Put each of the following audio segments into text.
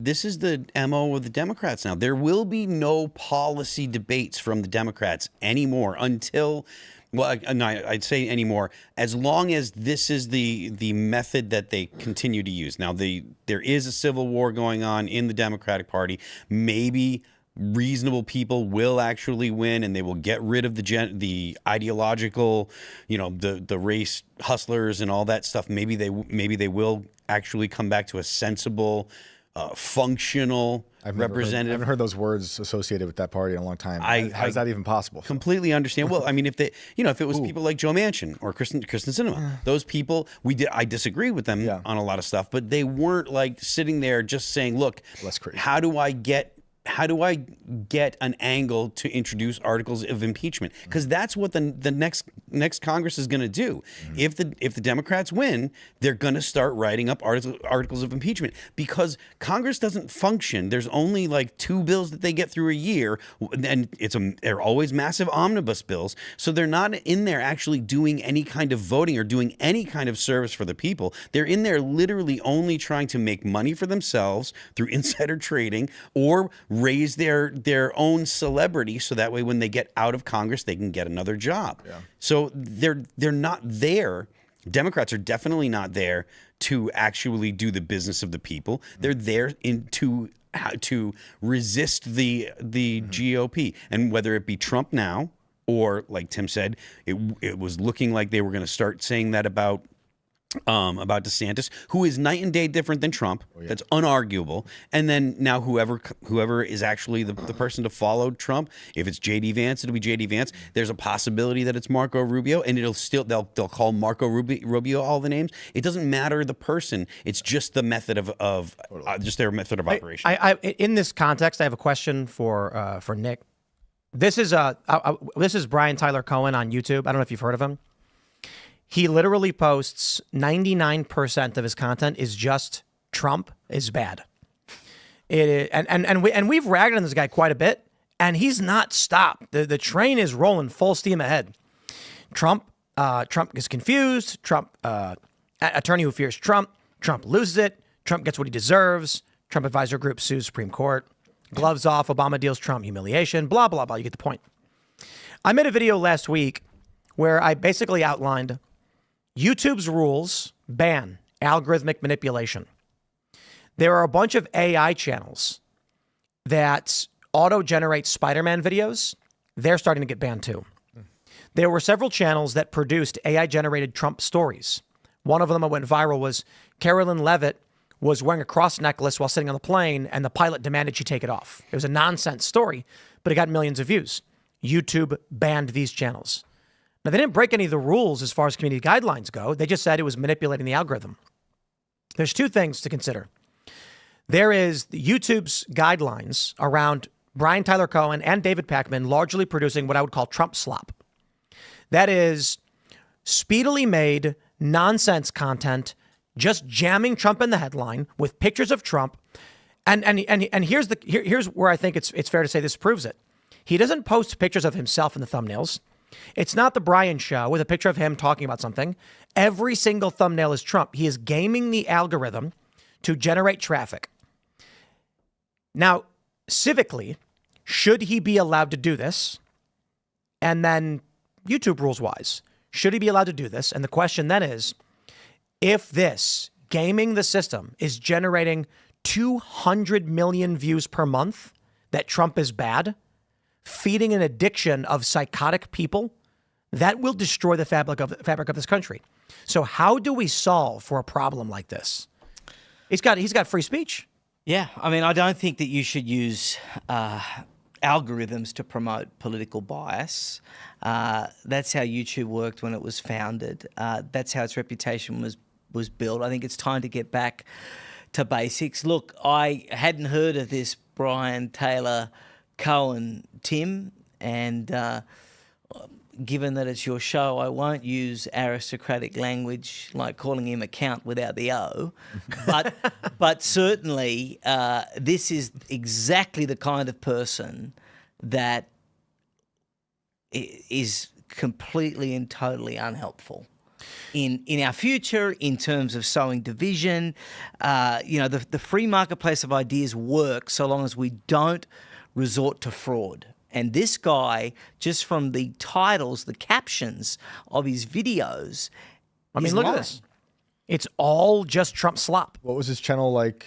This is the MO of the Democrats now. There will be no policy debates from the Democrats anymore until, well, no, I'd say anymore, as long as this is the method that they continue to use. Now, there is a civil war going on in the Democratic Party. Maybe reasonable people will actually win, and they will get rid of the ideological, the race hustlers and all that stuff. Maybe they will actually come back to a sensible, functional representative. I haven't heard those words associated with that party in a long time. How is that even possible? Completely understand. Well, I mean, if it was people like Joe Manchin or Kristen Sinema, those people, I disagree with them on a lot of stuff, but they weren't like sitting there just saying, "Look, how do I get an angle to introduce articles of impeachment?" Because that's what the next Congress is going to do. If the Democrats win, they're going to start writing up articles of impeachment, because Congress doesn't function. There's only like 2 bills that they get through a year, and they're always massive omnibus bills. So they're not in there actually doing any kind of voting or doing any kind of service for the people. They're in there literally only trying to make money for themselves through insider trading or raise their own celebrity, so that way when they get out of Congress, they can get another job. Yeah. So they're not there. Democrats are definitely not there to actually do the business of the people. They're there to resist the GOP, and whether it be Trump now or, like Tim said, it was looking like they were going to start saying that about DeSantis, who is night and day different than Trump. Oh, yeah. That's unarguable. And then now whoever is actually the person to follow Trump, if it's J.D. Vance, it'll be J.D. Vance. There's a possibility that it's Marco Rubio, and they'll call Marco Rubio all the names. It doesn't matter the person. It's just the method of just their method of operation. In this context, I have a question for Nick. This is Brian Tyler Cohen on YouTube. I don't know if you've heard of him. He literally posts 99% of his content is just Trump is bad. And we've ragged on this guy quite a bit, and he's not stopped. The train is rolling full steam ahead. Trump is confused. Trump, attorney who fears Trump. Trump loses it. Trump gets what he deserves. Trump advisor group sues Supreme Court. Gloves off. Obama deals Trump humiliation. Blah, blah, blah. You get the point. I made a video last week where I basically outlined YouTube's rules ban algorithmic manipulation. There are a bunch of AI channels that auto-generate Spider-Man videos. They're starting to get banned too. There were several channels that produced AI-generated Trump stories. One of them that went viral was Carolyn Levitt was wearing a cross necklace while sitting on the plane, and the pilot demanded she take it off. It was a nonsense story, but it got millions of views. YouTube banned these channels. Now, they didn't break any of the rules as far as community guidelines go. They just said it was manipulating the algorithm. There's 2 things to consider. There is YouTube's guidelines around Brian Tyler Cohen and David Pakman largely producing what I would call Trump slop. That is speedily made nonsense content, just jamming Trump in the headline with pictures of Trump. And here's where I think it's fair to say this proves it. He doesn't post pictures of himself in the thumbnails. It's not the Brian Show with a picture of him talking about something. Every single thumbnail is Trump. He is gaming the algorithm to generate traffic. Now, civically, should he be allowed to do this? And then YouTube rules wise, should he be allowed to do this? And the question then is, if this gaming the system is generating 200 million views per month, that Trump is bad, feeding an addiction of psychotic people, that will destroy the fabric of this country. So how do we solve for a problem like this? He's got free speech. Yeah, I mean, I don't think that you should use algorithms to promote political bias. That's how YouTube worked when it was founded. That's how its reputation was built. I think it's time to get back to basics. Look, I hadn't heard of this Brian Taylor Cohen, Tim, and given that it's your show, I won't use aristocratic language like calling him a count without the O, but certainly this is exactly the kind of person that is completely and totally unhelpful. in our future in terms of sowing division. The free marketplace of ideas works so long as we don't resort to fraud. And this guy, just from the titles, the captions of his videos, look at this. It's all just Trump slop. What was his channel like?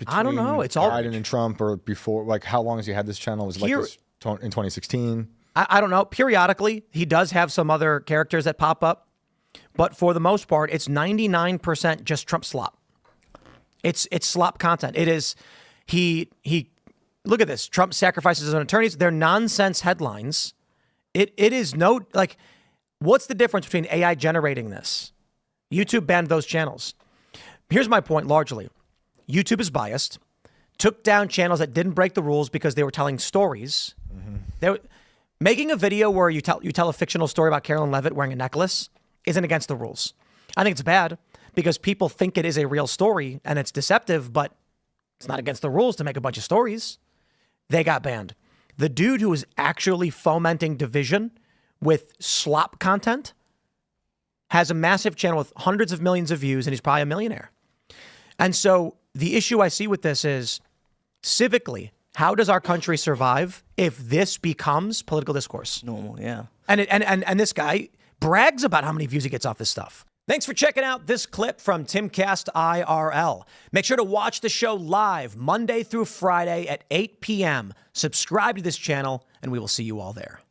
I don't know. It's all Biden and Trump, or before. Like, how long has he had this channel? Was it like this in 2016? I don't know. Periodically, he does have some other characters that pop up, but for the most part, it's 99% just Trump slop. It's slop content. It is he. Look at this. Trump sacrifices his own attorneys. They're nonsense headlines. It is no, like, what's the difference between AI generating this? YouTube banned those channels. Here's my point largely. YouTube is biased, took down channels that didn't break the rules because they were telling stories. Making a video where you tell a fictional story about Carolyn Levitt wearing a necklace isn't against the rules. I think it's bad because people think it is a real story and it's deceptive, but it's not against the rules to make a bunch of stories. They got banned. The dude who was actually fomenting division with slop content has a massive channel with hundreds of millions of views, and he's probably a millionaire. And so the issue I see with this is, civically, how does our country survive if this becomes political discourse? Normal, yeah. And this guy brags about how many views he gets off this stuff. Thanks for checking out this clip from Timcast IRL. Make sure to watch the show live Monday through Friday at 8 p.m. Subscribe to this channel, and we will see you all there.